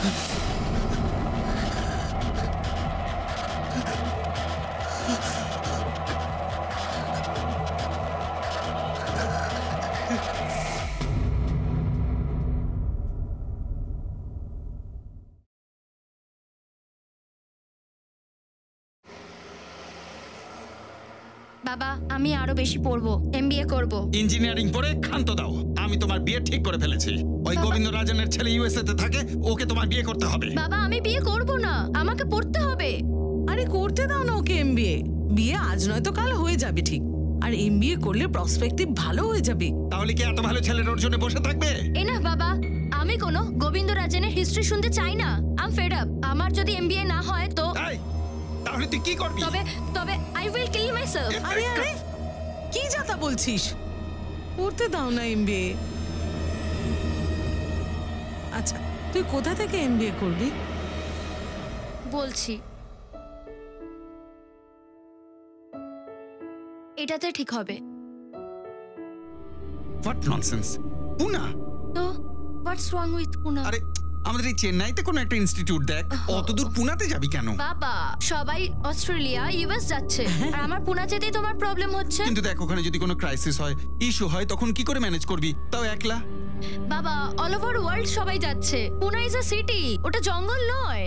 বাবা আমি আরো বেশি পড়বো, এমবিএ করব। ইঞ্জিনিয়ারিং পড়ে ক্ষান্ত দাও। আমি তোমার বিয়ে ঠিক করে ফেলেছি। ওই গোবিন্দরাজনের ছেলে ইউএসএ তে থাকে, ওকে তোমার বিয়ে করতে হবে। বাবা আমি বিয়ে করব না, আমাকে পড়তে হবে। আরে করতে দাও না ওকে এমবিএ। বিয়ে আজ নয়তো কাল হয়ে যাবে ঠিক। আর এমবিএ করলে প্রসপেক্টিভ ভালো হয়ে যাবে। তাহলে কি এত ভালো ছেলের ওর জন্য বসে থাকবে? না বাবা, আমি কোনো গোবিন্দরাজনের হিস্ট্রি শুনতে চাই না। I am fed up. আমার যদি এমবিএ না হয় তো তাহলে তুই কি করবি? তবে আই উইল কিল মাইসেলফ। আরে আরে কি যাতা বলছিস? করতে দাও না এমবিএ। আচ্ছা তুই কোথা থেকে এমবিএ করবি? বলছি এটাতে ঠিক হবে। What nonsense! পুনা? তো হোয়াটস রং উইথ পুনা? আরে আমাদের এই চেন্নাইতে কোনো একটা ইনস্টিটিউট দেখ। অতদূর পুনাতে যাবি কেন? বাবা সবাই অস্ট্রেলিয়া ইউএস যাচ্ছে, আর আমার পুনা যেতেই তোমার প্রবলেম হচ্ছে। কিন্তু দেখ ওখানে যদি কোনো ক্রাইসিস হয়, ইস্যু হয়, তখন কি করে ম্যানেজ করবি, তাও একলা? বাবা অল ওভার ওয়ার্ল্ড সবাই যাচ্ছে। পুনা ইজ আ সিটি, ওটা জঙ্গল নয়।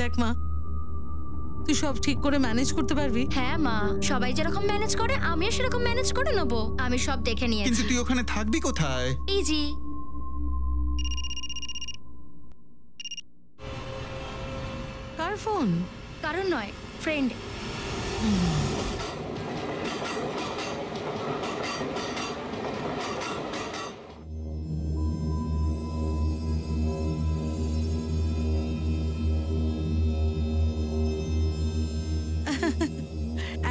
দেখ মা, তুই সব ঠিক করে ম্যানেজ করতে পারবি? হ্যাঁ মা, সবাই যেরকম ম্যানেজ করে আমিও সেরকম ম্যানেজ করে নেব। আমি সব দেখে নিয়েছি। কিন্তু তুই ওখানে থাকবি কোথায়? ইজি। কার ফোন? কারণ নয়, ফ্রেন্ড।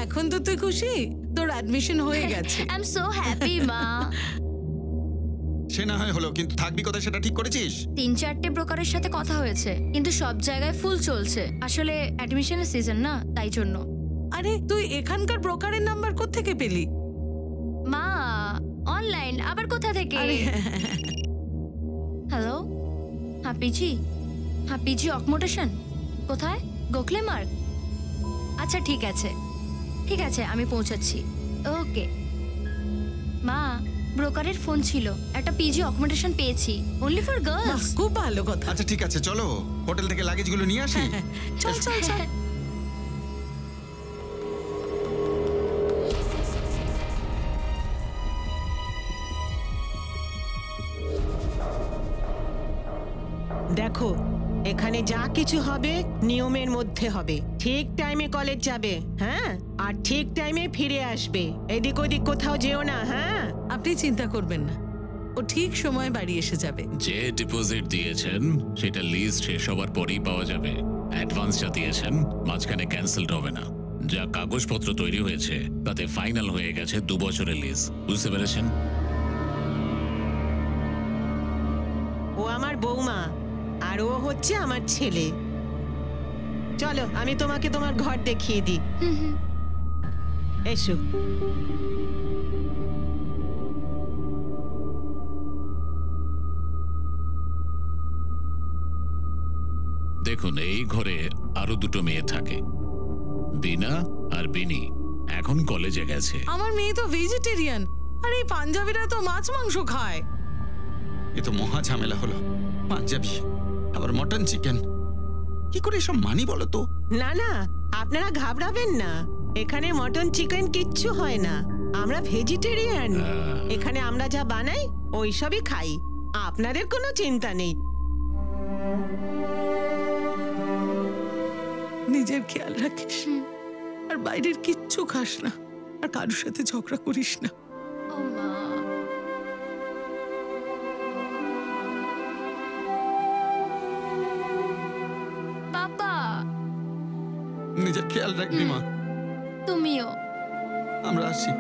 এখন তো তুই খুশি, তোর অ্যাডমিশন হয়ে গেছে। আই এম সো হ্যাপি মা। সে না হয় হলো, কিন্তু থাকবি কোথায় সেটা ঠিক করেছিস? 3-4টে ব্রোকারের সাথে কথা হয়েছে, কিন্তু সব জায়গায় ফুল চলছে। আসলে অ্যাডমিশনের সিজন না, তাই জন্য। আরে তুই এখানকার ব্রোকারের নাম্বার কোত্থেকে পেলি? মা অনলাইন। আবার কোথা থেকে? হ্যালো, হ্যাঁ পিজি। হ্যাঁ পিজি অকমোডেশন কোথায়? গোখলে মার্গ। আচ্ছা ঠিক আছে ঠিক আছে, আমি পৌঁছাচ্ছি। ওকে মা, ব্রোকারের ফোন ছিল, একটা পিজি অকমোডেশন পেয়েছি, অনলি ফর গার্লস। খুব ভালো কথা। আচ্ছা ঠিক আছে, চলো হোটেল থেকে লাগেজগুলো নিয়ে আসি। চল চল চল। দেখো এখানে যা কিছু হবে নিয়মের মধ্যে হবে। ঠিক টাইমে কলেজ যাবে, হ্যাঁ, আর ঠিক টাইমে ফিরে আসবে। এদিক ওদিক কোথাও যেও না। হ্যাঁ, আপনি চিন্তা করবেন না, ও ঠিক সময় বাড়ি এসে যাবে। যে ডিপোজিট দিয়েছেন সেটা লিজ শেষ হবার পরেই পাওয়া যাবে। অ্যাডভান্স যা দিয়েছেন মাঝখানে ক্যান্সেলড হবে না। যা কাগজপত্র তৈরি হয়েছে তাতে ফাইনাল হয়ে গেছে 2 বছরের লিজ। বুঝতে পেরেছেন? ও আমার বৌমা আর ও হচ্ছে আমার ছেলে। চলো আমি তোমাকে তোমার ঘর দেখিয়ে দিই। এসো। দেখুন এই ঘরে আরো 2টো মেয়ে থাকে, বিনা আর বিনি। এখন কলেজে গেছে। আমার মেয়ে তো ভেজিটেরিয়ান, আর এই পাঞ্জাবিরা তো মাছ মাংস খায়। এ তো মহা ঝামেলা হলো। পাঞ্জাবি আবার মটন চিকেন, কি করে এসব মানি বলো তো? না না, আপনারা ঘাবড়াবেন না, এখানে মটন চিকেন কিচ্ছু হয় না। আমরা ভেজিটেরিয়ান, এখানে আমরা যা বানাই ওই সবই খাই। আপনাদের কোনো চিন্তা নেই। নিজের খেয়াল রাখিস, আর বাইরের কিচ্ছু খাস না, আর কারোর সাথে ঝগড়া করিস না। বাবা নিজের খেয়াল রাখবি মা। তুমিও। আমরা আসি।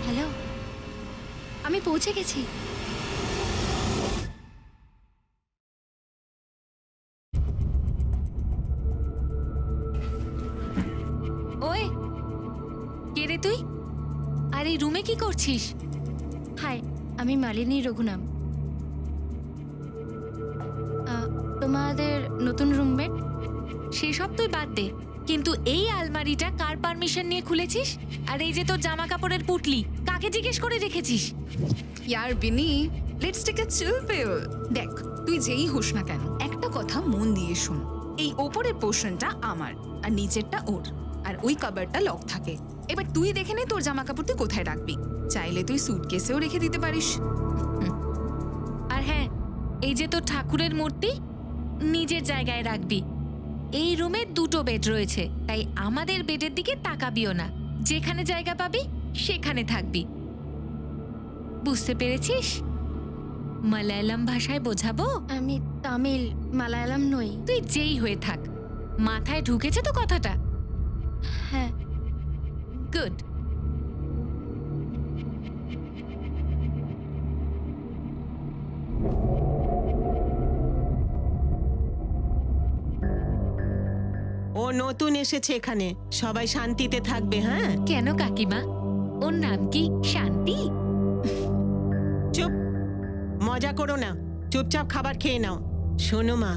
হ্যালো, আমি পৌঁছে গেছি। তুই? আর এই রুমে কি করছিস? হাই, আমি মালিনী রঘুনাম, তোমাদের নতুন রুমমেট। সেসব তুই বাদ দে, কিন্তু এই আলমারিটা কার পারমিশন নিয়ে খুলেছিস? আর এই যে তোর জামা কাপড়ের পুটলি, কাকে জিজ্ঞেস করে রেখেছিস? ইয়ার বিনি, লেটস টেক আ চিল পিল। দেখ, তুই যেই হোস না কেন, একটা কথা মন দিয়ে শোন। এই ওপরের পোর্শনটা আমার আর নিচেরটা ওর, আর ওই কাবারটা লক থাকে। এবার তুই দেখে নে তোর জামা কাপড় তুই কোথায় রাখবি। চাইলে তুই সুটকেসেও রেখে দিতে পারিস। আর হ্যাঁ, এই যে তোর ঠাকুরের মূর্তি নিজের জায়গায় রাখবি। এই রুমে 2টো বেড রয়েছে, তাই আমাদের বেডের দিকে তাকাবিও না। যেখানে জায়গা পাবি সেখানে থাকবি। বুঝতে পেরেছিস? মালায়ালাম ভাষায় বোঝাবো? আমি তামিল, মালায়ালাম নই। তুই যেই হয়ে থাক, মাথায় ঢুকেছে তো কথাটা? হ্যাঁ। গুড। ও নতুন এসেছে এখানে, সবাই শান্তিতে থাকবে। হ্যাঁ, কেন কাকিমা, ওর নাম কি শান্তি? চুপ, মজা করো না, চুপচাপ খাবার খেয়ে নাও। শোনো মা,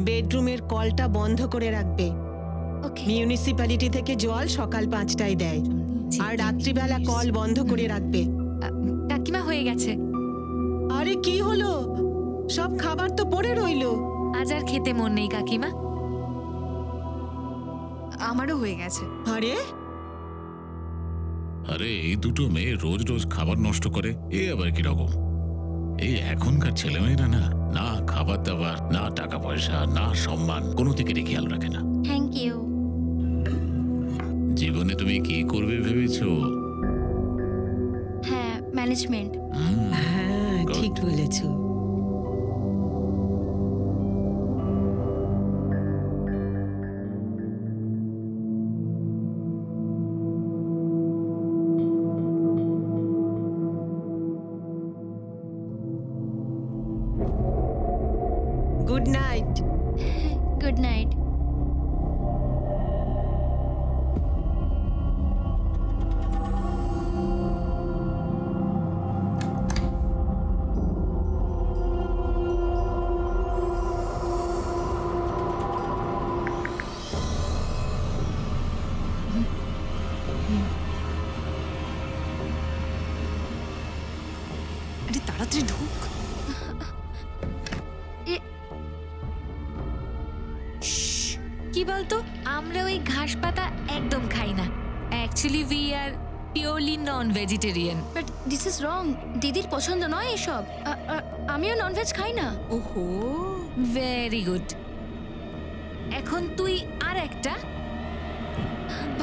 বেডরুমের কলটা বন্ধ করে রাখবে। ওকে। মিউনিসিপ্যালিটি থেকে জল সকাল 5টায় দেয়, আর রাত্রিবেলা কল বন্ধ করে রাখবে। কাকিমা, হয়ে গেছে। আরে কি হলো, সব খাবার তো পড়ে রইলো। আজ আর খেতে মন নেই কাকিমা। আমারও হয়ে গেছে। আরে আরে এই দুটো মেয়ে রোজ রোজ খাবার নষ্ট করে, এ আবার কিরকম? এই এখনকার ছেলেমেয়েরা না, না খাবার দাবার, না টাকা পয়সা, না সম্মান, কোনো দিকেরই খেয়াল রাখে না। Thank you. জীবনে তুমি কি করবে ভেবেছো? হ্যাঁ, ম্যানেজমেন্ট। হ্যাঁ, Good. ঠিক বলেছো। Good night. Good night. আরে তাড়াতাড়ি ঢুক। কি বলতো, আমরা ওই ঘাস পাতা একদম খাই না। Actually we are purely non vegetarian. But this is wrong. দিদির পছন্দ নয় এসব। আমিও ননভেজ খাই না। ওহো, ভেরি গুড। এখন তুই আর একটা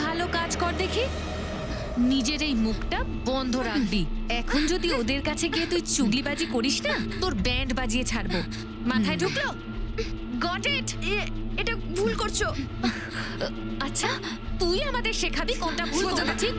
ভালো কাজ কর দেখি, নিজের এই মুখটা বন্ধ রাখবি। এখন যদি ওদের কাছে গিয়ে তুই চুগলিবাজি করিস না, তোর ব্যান্ড বাজিয়ে ছাড়বো। মাথায় ঢুকলো? Got it? এটা ভুল করছো। আচ্ছা, তুই আমাদের শেখাবি কোনটা ভুল কোনটা ঠিক?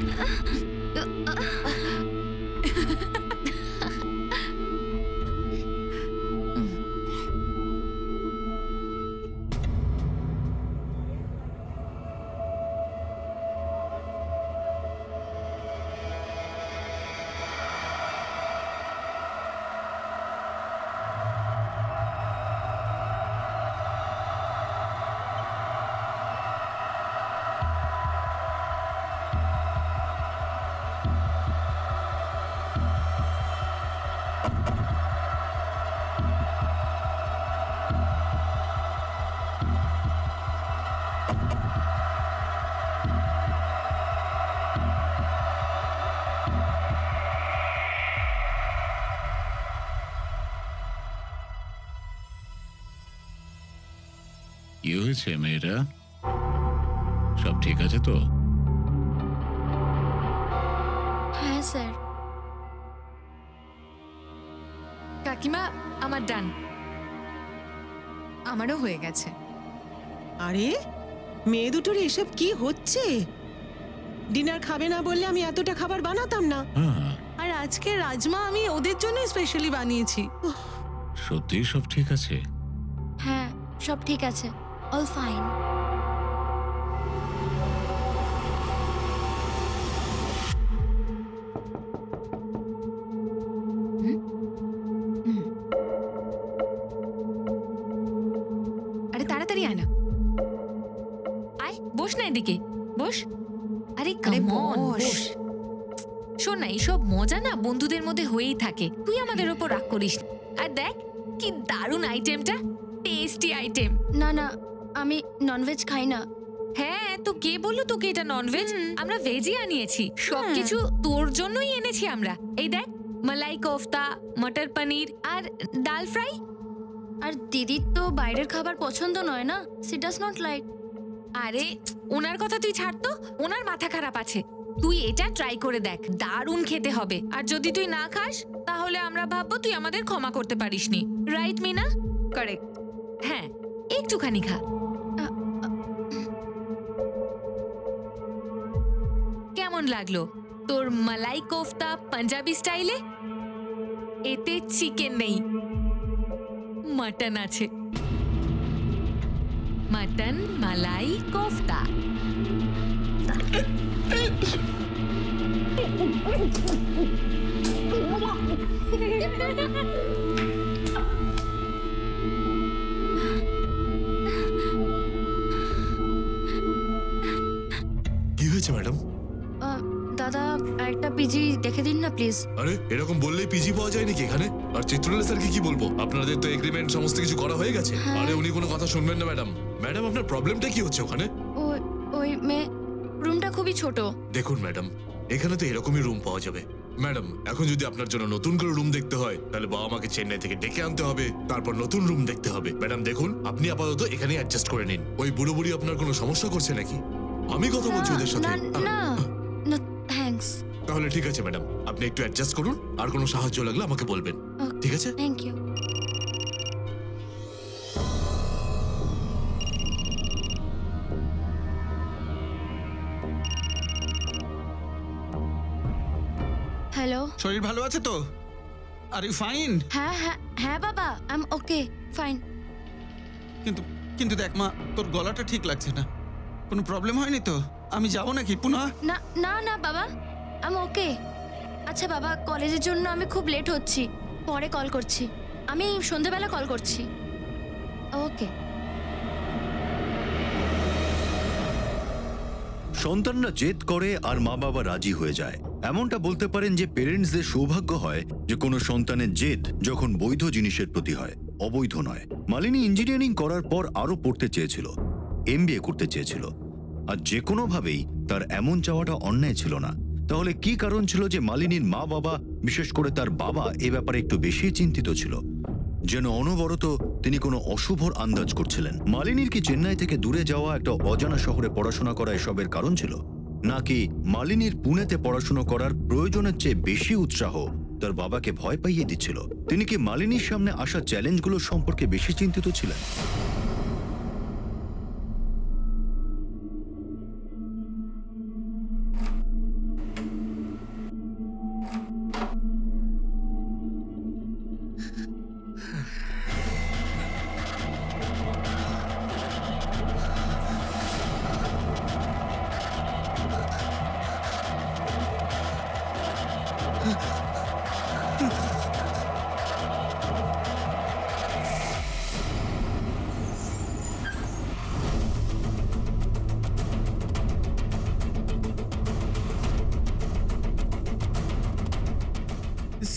কি হয়েছে মেয়েরা, সব ঠিক আছে তো? হ্যাঁ স্যার। কাকিমা, আমার ডান। আমারও হয়ে গেছে। আরে মেয়ে দুটোর এসব কি হচ্ছে? ডিনার খাবে না বললে আমি এতটা খাবার বানাতাম না। হ্যাঁ, আর আজকে রাজমা আমি ওদের জন্য স্পেশালি বানিয়েছি। সত্যি সব ঠিক আছে? হ্যাঁ, সব ঠিক আছে। All fine. তাড়াতাড়ি আয় না। আয় বস না এদিকে, বস। আরে আরে কাম অন, বস। বস। শোন না, এইসব মজা না বন্ধুদের মধ্যে হয়েই থাকে, তুই আমাদের ওপর রাগ করিস না। আর দেখ কি দারুণ আইটেমটা, টেস্টি আইটেম। না না, আমি ননভেজ খাই না। হ্যাঁ, তো কে বললো তোকে এটা ননভেজ? আমরা ভেজই আনিয়েছি, সবকিছু তোর জন্যই এনেছি আমরা। এই দেখ, মালাই কোফতা, মটর পনির আর ডাল ফ্রাই। আর দিদির তো বাইরের খাবার পছন্দ নয় না, সি ডাজ নট লাইক। আরে ওনার কথা তুই ছাড় তো, ওনার মাথা খারাপ আছে। তুই এটা ট্রাই করে দেখ, দারুণ খেতে হবে। আর যদি তুই না খাস তাহলে আমরা ভাববো তুই আমাদের ক্ষমা করতে পারিসনি, রাইট মিনা? কারেক্ট। হ্যাঁ, একটুখানি খা। কেমন লাগলো তোর মালাই কোফতা পাঞ্জাবি স্টাইলে? এতে চিকেন নেই, মাটন আছে। মাটন মালাই কোফতা। কি হয়েছে ম্যাডাম? দাদা একটা পিজি দেখে দিন না প্লিজ। আরে এরকম বললেই পিজি পাওয়া যায় নাকি এখানে? আর চিত্রলেখা স্যারকে কি বলবো? আপনাদের তো এগ্রিমেন্ট সমস্ত কিছু করা হয়ে গেছে। আরে উনি কোনো কথা শুনবেন না ম্যাডাম। ম্যাডাম আপনার প্রবলেমটা কি হচ্ছে ওখানে? ওই রুমটা খুবই ছোট। দেখুন ম্যাডাম, এখানে তো এরকমই রুম পাওয়া যাবে। ম্যাডাম, এখন যদি আপনার জন্য নতুন করে রুম দেখতে হয় তাহলে বাবা মাকে চেন্নাই থেকে ডেকে আনতে হবে, তারপর নতুন রুম দেখতে হবে। ম্যাডাম দেখুন, আপনি আপাতত এখানে অ্যাডজাস্ট করে নিন। ওই বুড়ো বুড়ি আপনার কোনো সমস্যা করছে নাকি? আমি কথা বলছি ওদের সাথে। না না, থ্যাঙ্কস। তাহলে ঠিক আছে ম্যাডাম, আপনি একটু অ্যাডজাস্ট করুন, আর কোনো সাহায্য লাগলে আমাকে বলবেন, ঠিক আছে? Thank you. হ্যালো। শরীর ভালো আছে তো? Are you fine? হ্যাঁ হ্যাঁ হ্যাঁ বাবা, আই এম ওকে, ফাইন। কিন্তু কিন্তু দেখ মা, তোর গলাটা ঠিক লাগছে না। কোনো প্রবলেম হয়নি তো? আমি যাবো নাকি পুনঃ? না না না বাবা, আই এম ওকে। আচ্ছা বাবা, কলেজের জন্য আমি খুব লেট হচ্ছি, পরে কল করছি। আমি সন্ধ্যাবেলা কল করছি। ওকে। সন্তানরা জেদ করে আর মা বাবা রাজি হয়ে যায়। এমনটা বলতে পারেন যে পেরেন্টসদের সৌভাগ্য হয় যে কোনো সন্তানের জেদ যখন বৈধ জিনিসের প্রতি হয়, অবৈধ নয়। মালিনী ইঞ্জিনিয়ারিং করার পর আরও পড়তে চেয়েছিল, এমবিএ করতে চেয়েছিল। আর যে কোনোভাবেই তার এমন চাওয়াটা অন্যায় ছিল না। তাহলে কি কারণ ছিল যে মালিনীর মা বাবা, বিশেষ করে তার বাবা, এ ব্যাপারে একটু বেশি চিন্তিত ছিল? যেন অনবরত তিনি কোনো অশুভর আন্দাজ করছিলেন। মালিনীর কি চেন্নাই থেকে দূরে যাওয়া একটা অজানা শহরে পড়াশোনা করা এসবের কারণ ছিল, নাকি মালিনীর পুনেতে পড়াশোনা করার প্রয়োজনের চেয়ে বেশি উৎসাহ তার বাবাকে ভয় পাইয়ে দিচ্ছিল? তিনি কি মালিনীর সামনে আসা চ্যালেঞ্জগুলো সম্পর্কে বেশি চিন্তিত ছিলেন?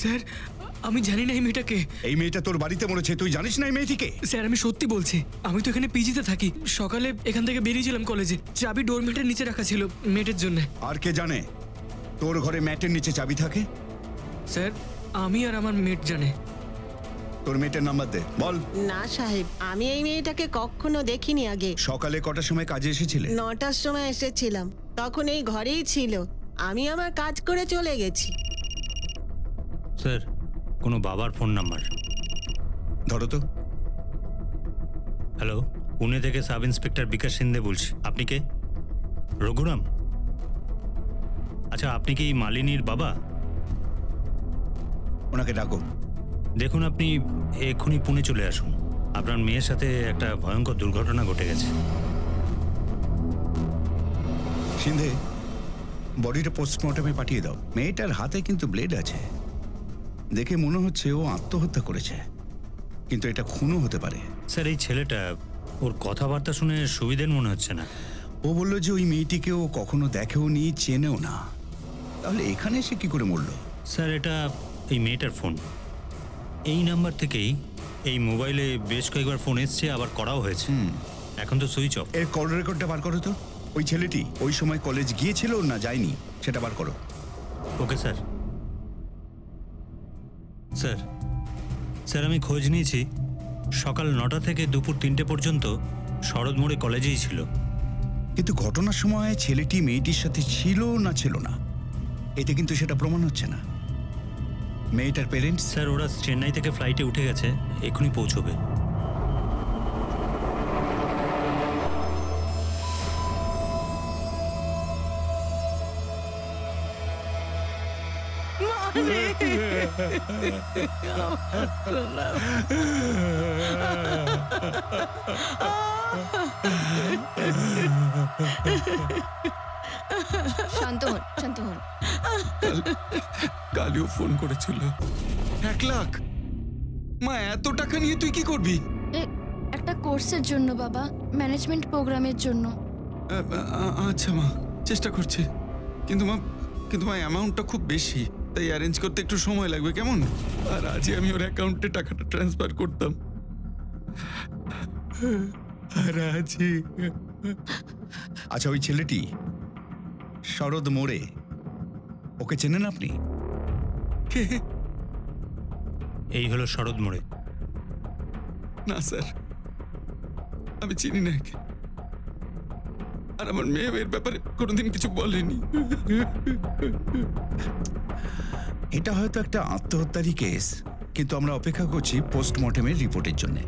স্যার, আমি জানি না এই মেয়েটাকে। এই মেয়েটা তোর বাড়িতে মরেছে, তুই জানিস না এই মেয়েটিকে? স্যার আমি সত্যি বলছি, আমি তো এখানে পিজিতে থাকি। সকালে এখান থেকে বেরিয়েছিলাম কলেজে, চাবি ডোরমেটের নিচে রাখা ছিল মেয়েটের জন্য। আর কে জানে তোর ঘরে ম্যাটের নিচে চাবি থাকে? স্যার আমি আর আমার মেট জানে। তোর মেয়েটার নাম্বার দে, বল। না সাহেব, আমি এই মেয়েটাকে কখনো দেখিনি আগে। সকালে কটার সময় কাজে এসেছিলে? 9টার সময় এসেছিলাম, তখন এই ঘরেই ছিল। আমি আমার কাজ করে চলে গেছি। স্যার, কোনো বাবার ফোন নাম্বার? ধরো তো। হ্যালো, পুনে থেকে সাব ইন্সপেক্টর বিকাশ সিন্দে বলছি। আপনি কে? রঘুরাম? আচ্ছা, আপনি কি মালিনীর বাবা? ওনাকে ডাকো। দেখুন, আপনি এক্ষুনি পুনে চলে আসুন। আপনার মেয়ের সাথে একটা ভয়ঙ্কর দুর্ঘটনা ঘটে গেছে। সিন্ধে, বডিটা পোস্টমর্টমে পাঠিয়ে দাও। মেয়েটার হাতে কিন্তু ব্লেড আছে, দেখে মনে হচ্ছে ও আত্মহত্যা করেছে, কিন্তু এটা খুনও হতে পারে। স্যার, এই ছেলেটা ওর কথাবার্তা শুনে সুবিধের মনে হচ্ছে না। ও বললো যে ওই মেয়েটিকে ও কখনো দেখেও নি, চেনেও না। তাহলে এখানে সে কি করে মরলো? স্যার এটা এই মেয়েটার ফোন। এই নাম্বার থেকেই এই মোবাইলে বেশ কয়েকবার ফোন এসছে, আবার করাও হয়েছে। এখন তো সুইচ অফ। এর কল রেকর্ডটা বার করো তো। ওই ছেলেটি ওই সময় কলেজ গিয়েছিল না যায়নি সেটা বার করো। Okay sir. স্যার স্যার আমি খোঁজ নিয়েছি, সকাল 9টা থেকে দুপুর 3টে পর্যন্ত শরৎ মোড়ে কলেজেই ছিল। কিন্তু ঘটনার সময় ছেলেটি মেয়েটির সাথে ছিল না ছিল না, এতে কিন্তু সেটা প্রমাণ হচ্ছে না। মেয়েটার পেরেন্টস? স্যার ওরা চেন্নাই থেকে ফ্লাইটে উঠে গেছে, এক্ষুনি পৌঁছবে। শান্ত হন, শান্ত হন। কালিও ফোন করেছিল। 1 লাখ! মা এত টাকা নিয়ে তুই কি করবি? একটা কোর্সের জন্য বাবা, ম্যানেজমেন্ট প্রোগ্রামের জন্য। আচ্ছা মা, চেষ্টা করছি। কিন্তু মা অ্যামাউন্টটা খুব বেশি, তাই অ্যারেঞ্জ করতে একটু সময় লাগবে, কেমন? আর আজই আমি ওর অ্যাকাউন্টে টাকাটা ট্রান্সফার করতাম। আর আজই। আচ্ছা ওই ছেলেটি শরৎ মোড়ে, ওকে চেনেন আপনি? এই হলো শরৎ মোড়ে। না স্যার, আমি চিনি না একে। আর আমার মেয়ের ব্যাপারে কোনোদিন কিছু বলেনি। এটা হয়তো একটা আত্মহত্যারই কেস, কিন্তু আমরা অপেক্ষা করছি পোস্টমর্টেমের রিপোর্টের জন্য।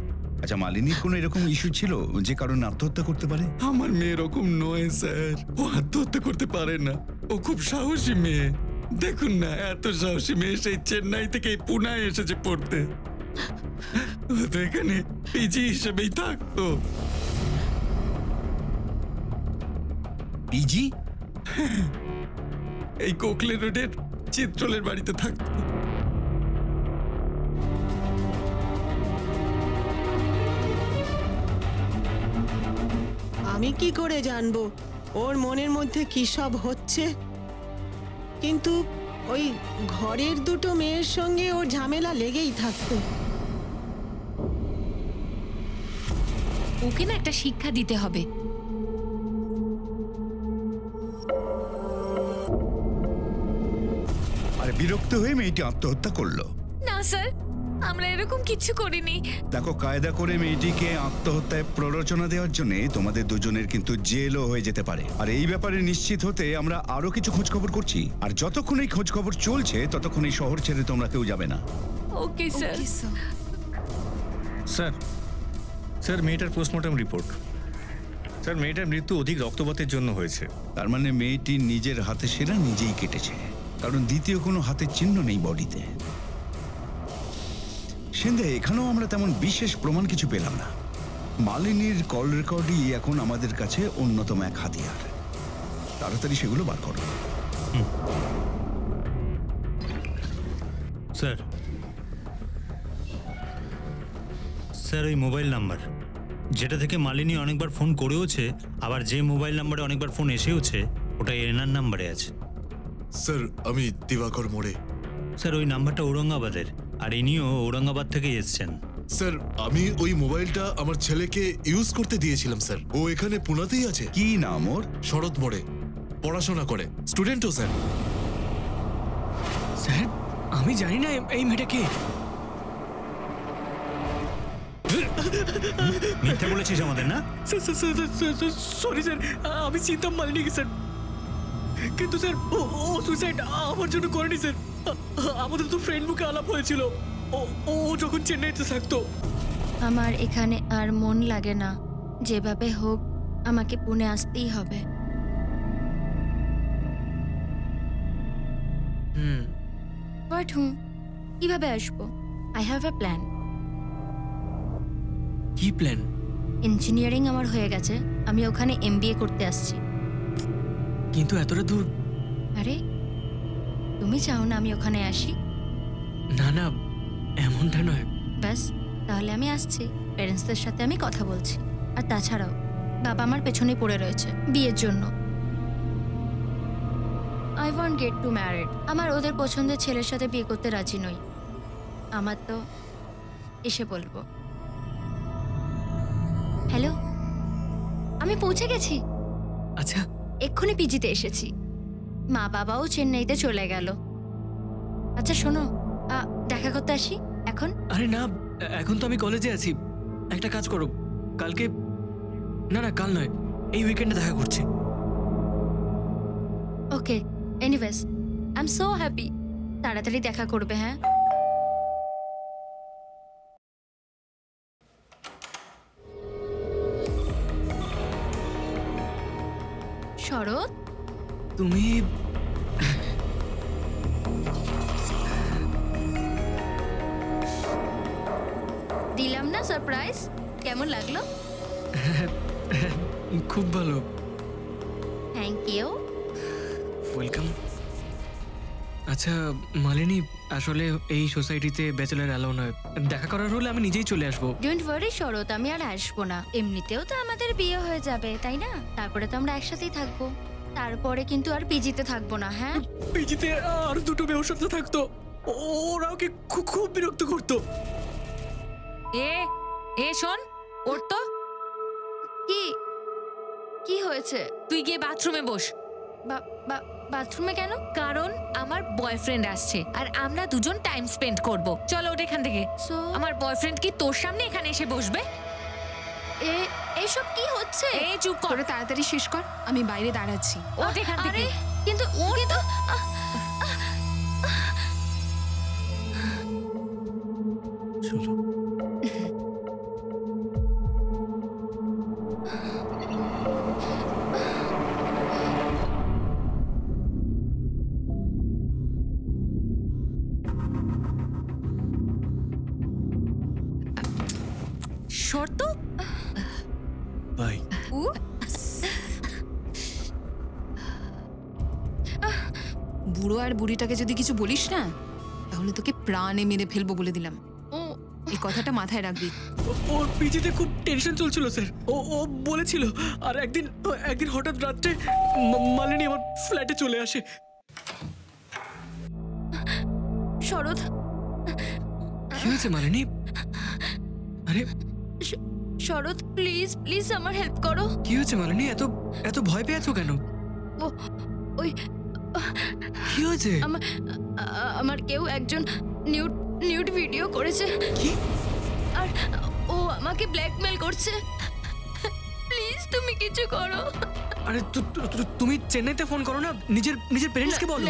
আচ্ছা মালিনীর কোনো এরকম ইস্যু ছিল যে কারণে আত্মহত্যা করতে পারে? আমার মেয়ে এরকম নয় স্যার, ও আত্মহত্যা করতে পারে না। ও খুব সাহসী মেয়ে। দেখুন না, এত সাহসী মেয়ে সেই চেন্নাই থেকে পুনায় এসেছে পড়তে। ও তো এখানে পিজি হিসেবেই থাকতো। পিজি? এই কোকলে রোডের চিত্রলের বাড়িতে থাকতো। আমি কি করে জানবো ওর মনের মধ্যে কি সব হচ্ছে? কিন্তু ওই ঘরের দুটো মেয়ের সঙ্গে ওর ঝামেলা লেগেই থাকতো। ওকে না একটা শিক্ষা দিতে হবে। আর বিরক্ত হয়ে মেয়েটি আত্মহত্যা করলো। না স্যার, আমরা এরকম কিছু করিনি। দেখো, কায়দা করে মেয়েটিকে আত্মহত্যায় প্ররোচনা দেওয়ার জন্য তোমাদের দুজনের কিন্তু জেলও হয়ে যেতে পারে। আর এই ব্যাপারে নিশ্চিত হতে আমরা আরো কিছু খোঁজ খবর করছি। আর যতক্ষণ এই খোঁজ খবর চলছে ততক্ষণ এই শহর ছেড়ে তোমরা কেউ যাবে না। Okay sir. স্যার স্যার মেয়েটার পোস্টমর্টম রিপোর্ট। স্যার মেয়েটার মৃত্যু অধিক রক্তপাতের জন্য হয়েছে। তার মানে মেয়েটি নিজের হাতে সেরা নিজেই কেটেছে, কারণ দ্বিতীয় কোনো হাতের চিহ্ন নেই বডিতে। সেন্দে, এখানেও আমরা তেমন বিশেষ প্রমাণ কিছু পেলাম না। মালিনীর কল রেকর্ডই এখন আমাদের কাছে অন্যতম এক হাতিয়ার। তাড়াতাড়ি সেগুলো বার করো। স্যার স্যার ওই মোবাইল নাম্বার যেটা থেকে মালিনী অনেকবার ফোন করেওছে, আবার যে মোবাইল নাম্বারে অনেকবার ফোন এসেওছে, ওটা এনার নাম্বারে আছে। স্যার আমি দিবাকর মোড়ে। স্যার ওই নাম্বারটা ঔরঙ্গাবাদের, আর ইনিও ঔরঙ্গাবাদ থেকেই এসছেন। স্যার আমি ওই মোবাইলটা আমার ছেলেকে ইউজ করতে দিয়েছিলাম স্যার। ও এখানে পুনাতেই আছে। কি নাম ওর? শরৎ মোড়ে পড়াশোনা করে, স্টুডেন্টও স্যার। স্যার আমি জানি না এই মেয়েটাকে। মিথ্যা বলেছিস আমাদের, না? সরি স্যার, আমি চিনতাম মালিনীকে স্যার, কিন্তু স্যার ও সুইসাইড আমার জন্য করেনি স্যার। আমাদের তো ফ্রেন্ড বুকে আলাপ হয়েছিল ও যখন চেন্নাইতে থাকতো। আমার এখানে আর মন লাগে না, যেভাবে হোক আমাকে পুনে আসতেই হবে। বাট কিভাবে আসবো? I have a plan. কি প্ল্যান? ইঞ্জিনিয়ারিং আমার হয়ে গেছে, আমি ওখানে MBA করতে আসছি। কিন্তু এতটা দূর? আরে তুমি চাও না আমি ওখানে আসি? না না, এমনটা নয়। ব্যাস, তাহলে আমি আসছি। প্যারেন্টসদের সাথে আমি কথা বলছি। আর তাছাড়াও বাবা আমার পেছনেই পড়ে রয়েছে বিয়ের জন্য। I want get to married. আমার ওদের পছন্দের ছেলের সাথে বিয়ে করতে রাজি নই। আমার তো এসে বলবো। হ্যালো, আমি পৌঁছে গেছি। আচ্ছা, এক্ষুনি পিজিতে এসেছি। মা বাবাও চেন্নাইতে চলে গেল। আচ্ছা শোনো, দেখা করতে আসি এখন? আরে না, এখন তো আমি কলেজে আছি। একটা কাজ করো, কালকে, না না কাল নয়, এই উইকেন্ডে দেখা করছি। Okay, anyways I am so happy. তাড়াতাড়ি দেখা করবে, হ্যাঁ? শরৎ, তুমি দিলাম না সারপ্রাইজ? কেমন লাগলো? খুব ভালো। Thank you. ওয়েলকাম। আচ্ছা মালিনী, আসলে এই সোসাইটিতে ব্যাচেলার অ্যালাউ নয়। দেখা করার হলে আমি নিজেই চলে আসবো। ডোন্ট ওয়ারি শরৎ, আমি আর আসবো না। এমনিতেও তো আমাদের বিয়ে হয়ে যাবে, তাই না? তারপরে তো আমরা একসাথেই থাকবো। তারপরে কিন্তু আর পিজিতে থাকবো না, হ্যাঁ? পিজিতে আর দুটো মেয়ে থাকতো, ওরাও কি খুব বিরক্ত করতো। এ শোন, ওর তো কি হয়েছে? তুই গিয়ে বাথরুমে বস। বাথরুমে কেন? কারণ আমার বয়ফ্রেন্ড আসছে আর আমরা দুজন টাইম স্পেন্ড করব। চলো ওঠ এখান থেকে। আমার বয়ফ্রেন্ড কি তোর সামনে এখানে এসে বসবে? এসব কি হচ্ছে? এই চুপ কর, তাড়াতাড়ি শেষ কর, আমি বাইরে দাঁড়াচ্ছি। ওঠ এখান থেকে। কিন্তু শর্ত বাই। বুড়ো আর বুড়িটাকে যদি কিছু বলিস না, তাহলে তোকে প্রাণে মেরে ফেলবো বলে দিলাম। এই কথাটা মাথায় রাখবি। ওর পিজিতে খুব টেনশন চলছিল স্যার। ও বলেছিল। আর একদিন হঠাৎ রাত্রে মালিনী আমার ফ্ল্যাটে চলে আসে। শরৎ, কি হয়েছে মালিনী? আরে শরৎ, প্লিজ প্লিজ আমার হেল্প করো। কি হয়েছে মালিনী? এত ভয় পেয়েছো কেন? ওই কি হয়েছে? আমার কেউ একজন নিউড ভিডিও করেছে। কি? আর ও আমাকে ব্ল্যাকমেল করছে। প্লিজ তুমি কিছু করো। আরে তুমি চেন্নাইতে ফোন করো না, নিজের প্যারেন্টসকে বলো।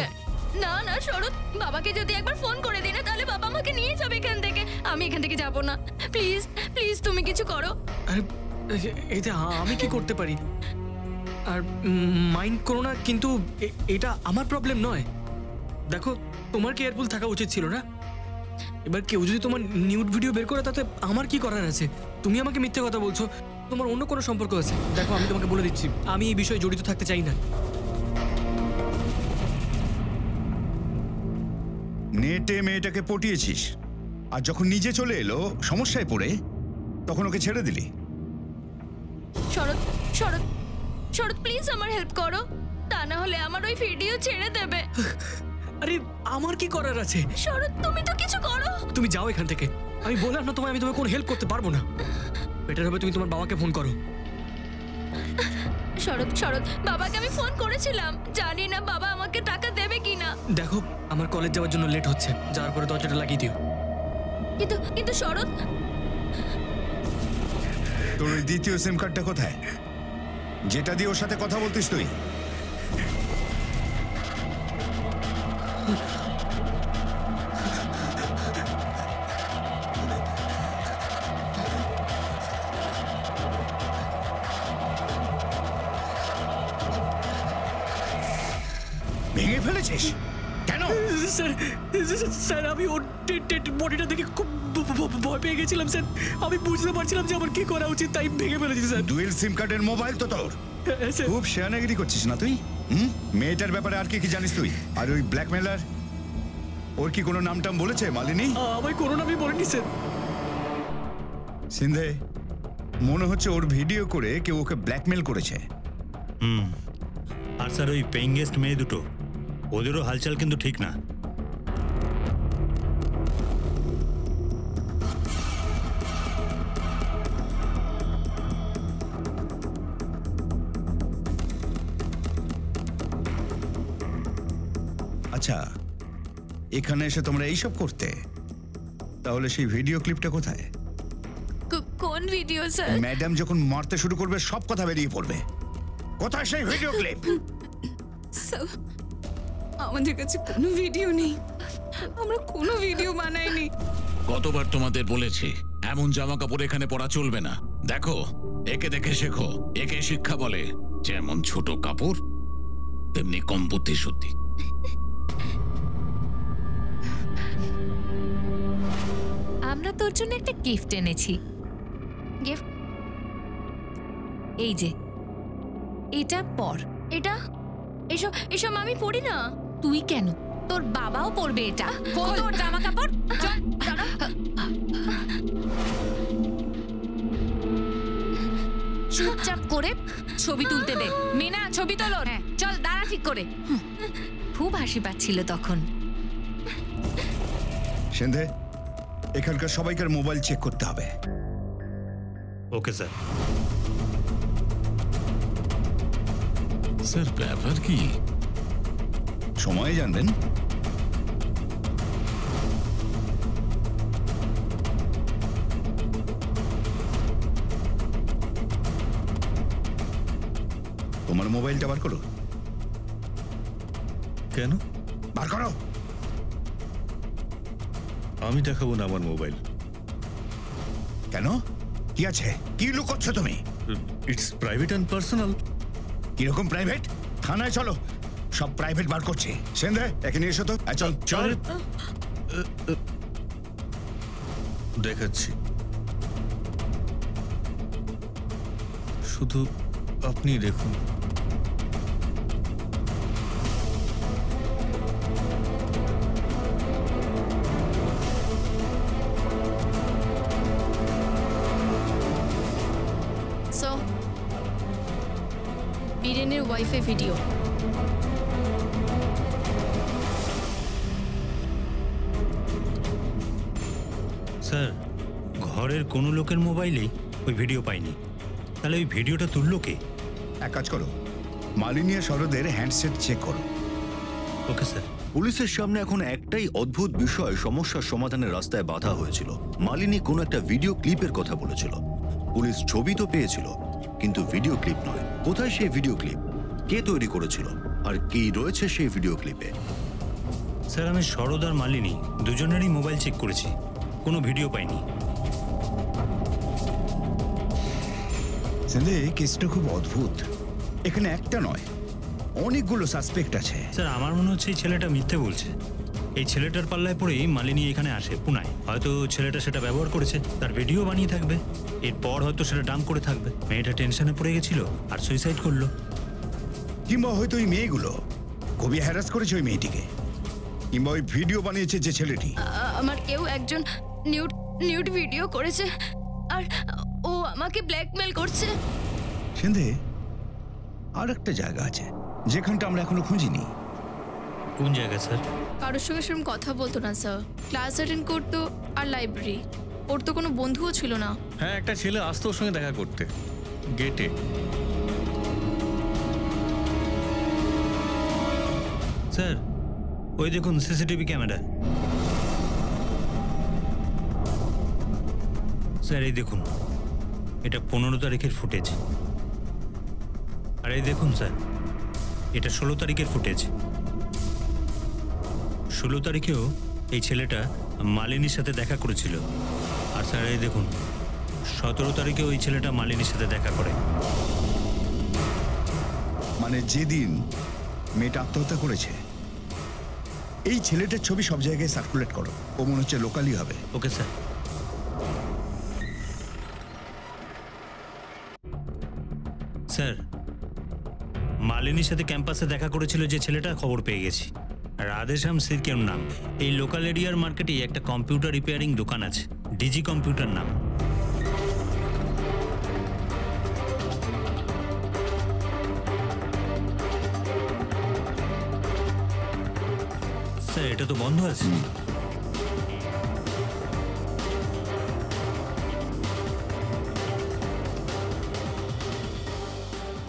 না না শরৎ, বাবাকে যদি একবার ফোন করে দিই না, তাহলে বাবা আমাকে নিয়ে যাবে এখান থেকে। আমি এখান থেকে যাব না। প্লিজ প্লিজ তুমি কিছু করো। আরে এতে আমি কি করতে পারি? আর মাইন্ড করো না, কিন্তু এটা আমার প্রবলেম নয়। দেখো, তোমার কেয়ারফুল থাকা উচিত ছিল না? এবার কেউ যদি তোমার নিউড ভিডিও বের করে, তাতে আমার কি করার আছে? তুমি আমাকে মিথ্যে কথা বলছো, তোমার অন্য কোনো সম্পর্ক আছে। দেখো, আমি তোমাকে বলে দিচ্ছি, আমি এই বিষয়ে জড়িত থাকতে চাই না। নেটে মেয়েটাকে পটিয়েছিস, আর যখন নিজে চলে এলো সমস্যায় পড়ে, তখন ওকে ছেড়ে দিলি। শরৎ শরৎ শরৎ, প্লিজ আমার হেল্প করো, তা না হলে আমার ওই ভিডিও ছেড়ে দেবে। আরে আমার কি করার আছে? শরৎ, তুমি তো কিছু করো। তুমি যাও এখান থেকে। আমি বললাম না তোমায়, আমি তোমাকে কোনো হেল্প করতে পারবো না। বেটার হবে তুমি তোমার বাবাকে ফোন করো। শরৎ শরৎ, বাবাকে আমি ফোন করেছিলাম, জানি না বাবা আমাকে টাকা দেবে কিনা। দেখো, আমার কলেজ যাওয়ার জন্য লেট হচ্ছে, যাওয়ার পরে দরজাটা লাগিয়ে দিও। কিন্তু শরৎ, তোর ওই দ্বিতীয় সিম কার্ডটা কোথায়, যেটা দিয়ে ওর সাথে কথা বলতিস তুই? ভেঙে ফেলেছিস কেন? স্যার আমি ওর বডিটা দেখে খুব ভয় পেয়ে গেছিলাম স্যার। আমি বুঝতে পারছিলাম যে আমার কি করা উচিত, তাই ভেঙে ফেলেছি স্যার। ডুয়েল সিম কার্ডের মোবাইল তো তোর। খুব শেয়ানাগিরি করছিস না তুই? মেয়েটার ব্যাপারে আর কি জানিস তুই? আর ওই ব্ল্যাকমেলার, ওর কি কোনো নাম টাম বলেছে মালিনী? আমায় কোনো নামই বলেনি স্যার। সিন্ধে, মনে হচ্ছে ওর ভিডিও করে কেউ ওকে ব্ল্যাকমেল করেছে। হুম, আর স্যার ওই পেইং গেস্ট মেয়ে দুটো, ওদেরও হালচাল কিন্তু ঠিক না। আচ্ছা, এখানে এসে তোমরা এইসব করতে? তাহলে সেই ভিডিও ক্লিপটা কোথায়? কোন ভিডিও স্যার? ম্যাডাম যখন মারতে শুরু করবে সব কথা বেরিয়ে পড়বে। কোথায় সেই ভিডিও ক্লিপ? স্যার, আমাদের কাছে কোনো ভিডিও নেই, আমরা কোনো ভিডিও বানাইনি। কতবার তোমাদের বলেছি এমন জামা কাপড় এখানে পরা চলবে না। দেখো, একে দেখে শেখো, একে শিক্ষা বলে। যেমন ছোট কাপড় তেমনি কম বুদ্ধি শুদ্ধি। আমরা তোর জন্য একটা গিফট এনেছি। গিফট? এই যে, এটা পর। এটা? এসব এসব আমি পড়ি না। তুই কেন? তোর বাবাও পরবে এটা। খোল তোর জামা কাপড়। চল, দাঁড়া। চুপচাপ করে ছবি তুলতে দে। মিনা, ছবি তোলো। চল, দাঁড়া ঠিক করে। খুব হাসি পাচ্ছিল তখন। সিন্ধে, এখানকার সবাইকার মোবাইল চেক করতে হবে। Okay sir. স্যার, ব্যাপার কি? সময় জানবেন। তোমার মোবাইলটা বার করো। কেন? বার করো। আমি দেখাবো না আমার মোবাইল। কেন? কি আছে? কি লুকোচ্ছ তুমি? It's private and personal. কিরকম প্রাইভেট? থানায় চলো, সব প্রাইভেট বার করছি। সেন্দে, এখানে এসো তো। চল চল। দেখাচ্ছি, শুধু আপনি দেখুন। সো বীরেনের ওয়াইফাই ভিডিও। স্যার, ঘরের কোনো লোকের মোবাইলেই ওই ভিডিও পাইনি। তাহলে ওই ভিডিওটা তুললো কে? এক কাজ করো, মালিনী আর শরদের হ্যান্ডসেট চেক করো। Okay sir. পুলিশের সামনে এখন একটাই অদ্ভুত বিষয় সমস্যার সমাধানের রাস্তায় বাধা হয়েছিল। মালিনী কোনো একটা ভিডিও ক্লিপের কথা বলেছিল। পুলিশ ছবি তো পেয়েছিল, কিন্তু ভিডিও ক্লিপ নয়। কোথায় সেই ভিডিও ক্লিপ? কে তৈরি করেছিল? আর কি রয়েছে সেই ভিডিও ক্লিপে? স্যার, আমি শরদ আর মালিনী দুজনেরই মোবাইল চেক করেছি, কোনো ভিডিও পাইনি। সেন্দে, কেসটা খুব অদ্ভুত। এখানে একটা নয়, অনেকগুলো সাসপেক্ট আছে। স্যার, আমার মনে হচ্ছে এই ছেলেটা মিথ্যে বলছে। এই ছেলেটার পাল্লায় পড়েই মালিনী এখানে আসে পুনায়। হয়তো ছেলেটা সেটা ব্যবহার করেছে, তার ভিডিও বানিয়ে থাকবে। এরপর হয়তো সেটা ডাম্প করে থাকবে। মেয়েটা টেনশনে পড়ে গেছিল আর সুইসাইড করলো। কিংবা হয়তো ওই মেয়েগুলো খুবই হ্যারাস করেছে ওই মেয়েটিকে, কিংবা ওই ভিডিও বানিয়েছে যে ছেলেটি। আমার কেউ একজন নিউড ভিডিও করেছে আর ও আমাকে ব্ল্যাকমেল করছে। সিন্ধে, আর একটা জায়গা আছে যেখানটা আমরা এখনো খুঁজিনি। কোন জায়গা স্যার? কারোর সঙ্গে সেরকম কথা বলতো না স্যার, ক্লাস অ্যাটেন্ড করতো আর লাইব্রেরি। ওর তো কোনো বন্ধুও ছিল না। হ্যাঁ, একটা ছেলে আসতো ওর সঙ্গে দেখা করতে, গেটে। স্যার, ওই দেখুন সিসিটিভি ক্যামেরা। স্যার, এই দেখুন, এটা 15 তারিখের ফুটেজ। আর এই দেখুন স্যার, এটা 16 তারিখের ফুটেজ। 16 তারিখেও এই ছেলেটা মালিনীর সাথে দেখা করেছিল। আর স্যার, এই দেখুন, 17 তারিখেও ওই ছেলেটা মালিনীর সাথে দেখা করে। মানে যেদিন মেয়েটা আত্মহত্যা করেছে, এই ছেলেটার ছবি সব জায়গায় সার্কুলেট করো। ও মনে হচ্ছে লোকালই হবে। Okay sir. স্যার, মালিনীর সাথে ক্যাম্পাসে দেখা করেছিল যে ছেলেটা, খবর পেয়ে গেছি। রাধেশ্যাম সিরকের নাম। এই লোকাল এরিয়ার মার্কেটে একটা কম্পিউটার রিপেয়ারিং দোকান আছে, ডিজি কম্পিউটার নাম। হ্যাঁ এটা তো বন্ধ আছে।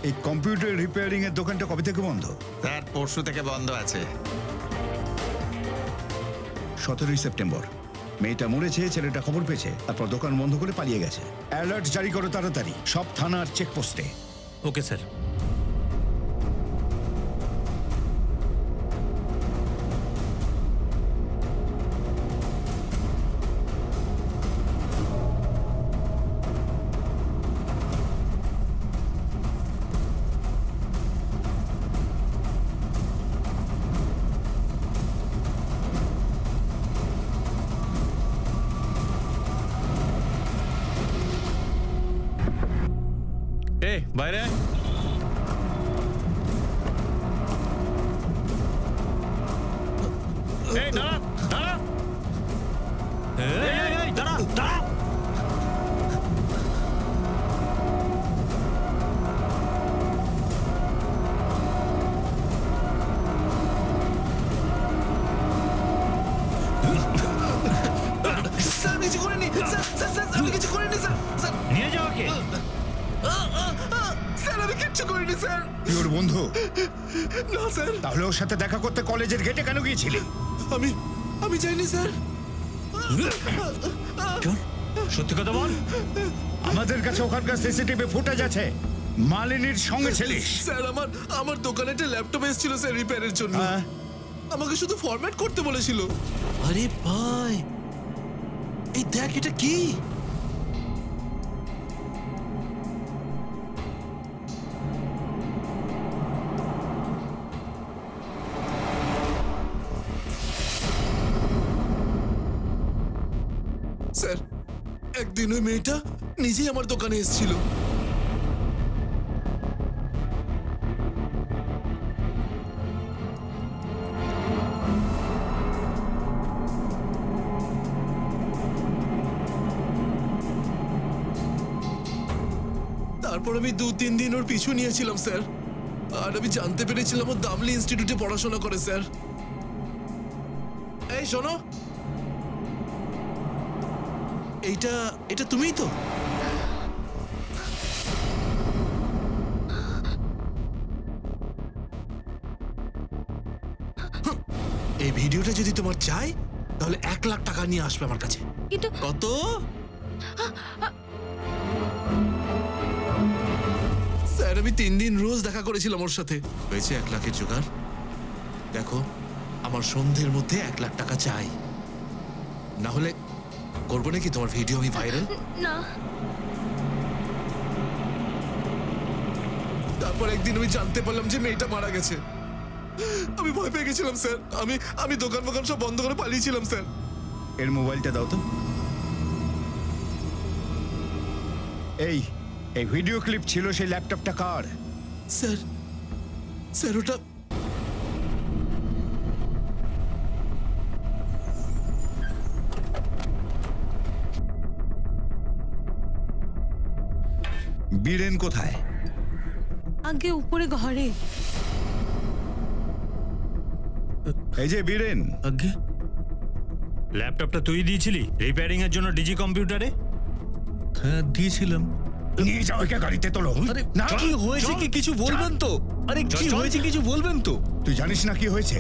এই কম্পিউটার রিপেয়ারিং এর দোকানটা কবে থেকে বন্ধ? স্যার পরশু থেকে বন্ধ আছে। 17 সেপ্টেম্বর মেয়েটা মরেছে, ছেলেটা খবর পেয়েছে, তারপর দোকান বন্ধ করে পালিয়ে গেছে। অ্যালার্ট জারি করো তাড়াতাড়ি, সব থানার চেকপোস্টে। Okay sir. এই বাইরে আয়। এই দাঁড়া দাঁড়া, এই দাঁড়া দাঁড়া। স্যার আমি কিছু করিনি, স্যার আমি কিছু করিনি স্যার। নিয়ে যাও ওকে। স্যার আমি কিচ্ছু করিনি স্যার। তুই ওর বন্ধু? না স্যার। তাহলে ওর সাথে দেখা করতে কলেজের গেটে কেন গিয়েছিলি? আমি যাইনি স্যার। সত্যি কথা বল। আমাদের কাছে ওখানকার সিসিটিভি ফুটেজ আছে, মালিনীর সঙ্গে ছিলিস। স্যার আমার দোকানে একটা ল্যাপটপ এসেছিল স্যার রিপেয়ারের জন্য। আমাকে শুধু ফরম্যাট করতে বলেছিল। আরে ভাই এই দেখ এটা কি? স্যার একদিন ওই মেয়েটা নিজেই আমার দোকানে এসেছিল। তারপর আমি 2-3 দিন ওর পিছু নিয়েছিলাম স্যার, আর আমি জানতে পেরেছিলাম ও দামলি ইনস্টিটিউটে পড়াশোনা করে স্যার। এই শোনো, এটা তুমিই তো? এই ভিডিওটা যদি তোমার চাই তাহলে 1 লাখ টাকা নিয়ে আসবে আমার কাছে। কিন্তু কত? স্যার আমি 3 দিন রোজ দেখা করেছিলাম ওর সাথে। হয়েছে 1 লাখের জোগাড়। দেখো আমার সন্ধ্যের মধ্যে 1 লাখ টাকা চাই, না হলে করবো নাকি তোমার ভিডিও আমি ভাইরাল। না। তারপর একদিন আমি জানতে পারলাম যে মেয়েটা মারা গেছে। আমি ভয় পেয়ে গেছিলাম স্যার। আমি দোকান সব বন্ধ করে পালিয়েছিলাম স্যার। এর মোবাইলটা দাও তো। এই ভিডিও ক্লিপ ছিল, সেই ল্যাপটপটা কার? স্যার ওটা বীরেন কোথায়? আগে উপরে ঘরে। এই যে বীরেন। আগে ল্যাপটপটা তুই দিয়েছিলি রিপেয়ারিং এর জন্য ডিজি কম্পিউটারে? হ্যাঁ দিয়েছিলাম। নিয়ে যাও একে গাড়িতে তোলো। আরে কি হয়েছে কি কিছু বলবেন তো? আরে কি হয়েছে কিছু বলবেন তো? তুই জানিস না কি হয়েছে?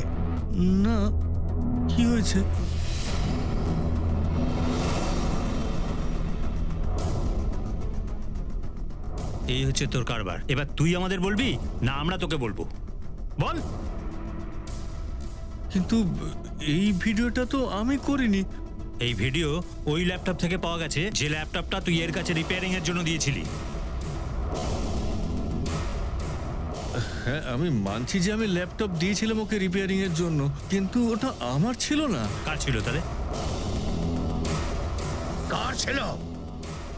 না কি হয়েছে? এই হচ্ছে তোর কারবার। এবার তুই আমাদের বলবি না আমরা তোকে বলবো? বল। কিন্তু এই ভিডিওটা তো আমি করিনি। এই ভিডিও ওই ল্যাপটপ থেকে পাওয়া গেছে যে ল্যাপটপটা তুই এর কাছে রিপেয়ারিং এর জন্য দিয়েছিলি। হ্যাঁ আমি মানছি যে আমি ল্যাপটপ দিয়েছিলাম ওকে রিপেয়ারিং এর জন্য, কিন্তু ওটা আমার ছিল না। কার ছিল তাহলে? কার ছিল?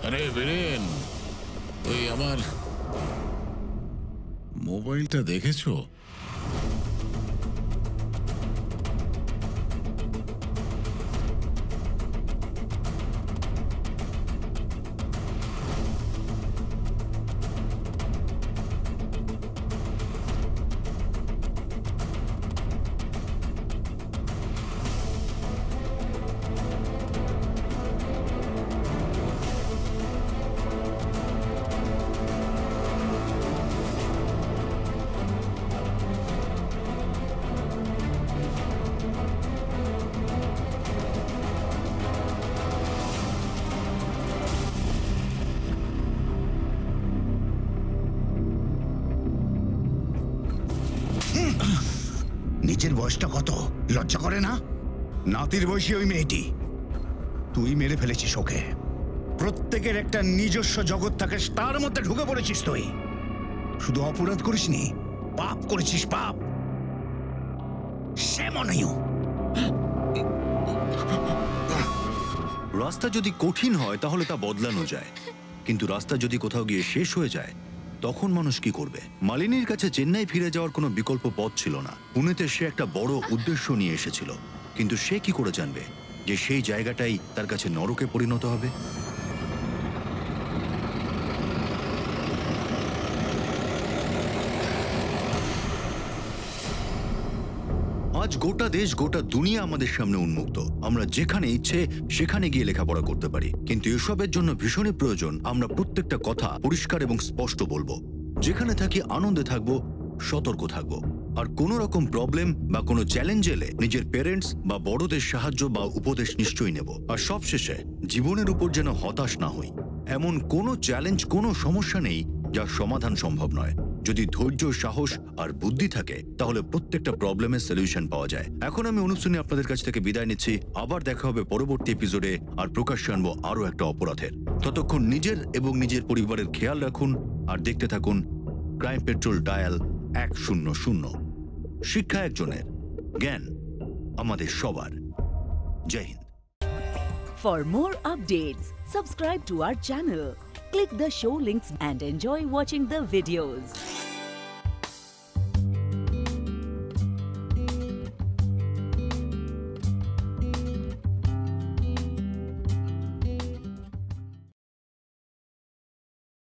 আরে বীরেন, ওই আমার মোবাইলটা দেখেছো? নিজের বয়সটা কত লজ্জা করে না? নাতির বয়সী ওই মেয়েটি, তুই মেরে ফেলেছিস ওকে। প্রত্যেকের একটা নিজস্ব জগৎ থাকে, তার মধ্যে ঢুকে পড়েছিস তুই। শুধু অপরাধ করিসনি, পাপ করেছিস, পাপ। সে মনেও রাস্তা যদি কঠিন হয় তাহলে তা বদলানো যায়, কিন্তু রাস্তা যদি কোথাও গিয়ে শেষ হয়ে যায় তখন মানুষ কি করবে? মালিনীর কাছে চেন্নাই ফিরে যাওয়ার কোনো বিকল্প পথ ছিল না। পুনেতে সে একটা বড় উদ্দেশ্য নিয়ে এসেছিল, কিন্তু সে কি করে জানবে যে সেই জায়গাটাই তার কাছে নরকে পরিণত হবে? আজ গোটা দেশ, গোটা দুনিয়া আমাদের সামনে উন্মুক্ত। আমরা যেখানে ইচ্ছে সেখানে গিয়ে লেখাপড়া করতে পারি, কিন্তু এসবের জন্য ভীষণই প্রয়োজন আমরা প্রত্যেকটা কথা পরিষ্কার এবং স্পষ্ট বলবো। যেখানে থাকি আনন্দে থাকবো, সতর্ক থাকবো, আর কোনো রকম প্রবলেম বা কোনো চ্যালেঞ্জ এলে নিজের পেরেন্টস বা বড়দের সাহায্য বা উপদেশ নিশ্চয়ই নেব। আর সবশেষে জীবনের উপর যেন হতাশ না হই। এমন কোনো চ্যালেঞ্জ, কোনো সমস্যা নেই যার সমাধান সম্ভব নয়। যদি ধৈর্য, সাহস আর বুদ্ধি থাকে তাহলে প্রত্যেকটা প্রবলেমের সলিউশন পাওয়া যায়। এখন আমি অনুসরণী আপনাদের কাছ থেকে বিদায় নিচ্ছি। আবার দেখা হবে পরবর্তী এপিসোডে, আর প্রকাশ্যে আনবো আরো একটা অপরাধের। ততক্ষণ নিজের এবং নিজের পরিবারের খেয়াল রাখুন আর দেখতে থাকুন ক্রাইম পেট্রোল ডায়াল 100। শিক্ষা একজনের, জ্ঞান আমাদের সবার। জয় Hind. For more updates, subscribe to our channel, click the show links and enjoy watching the videos.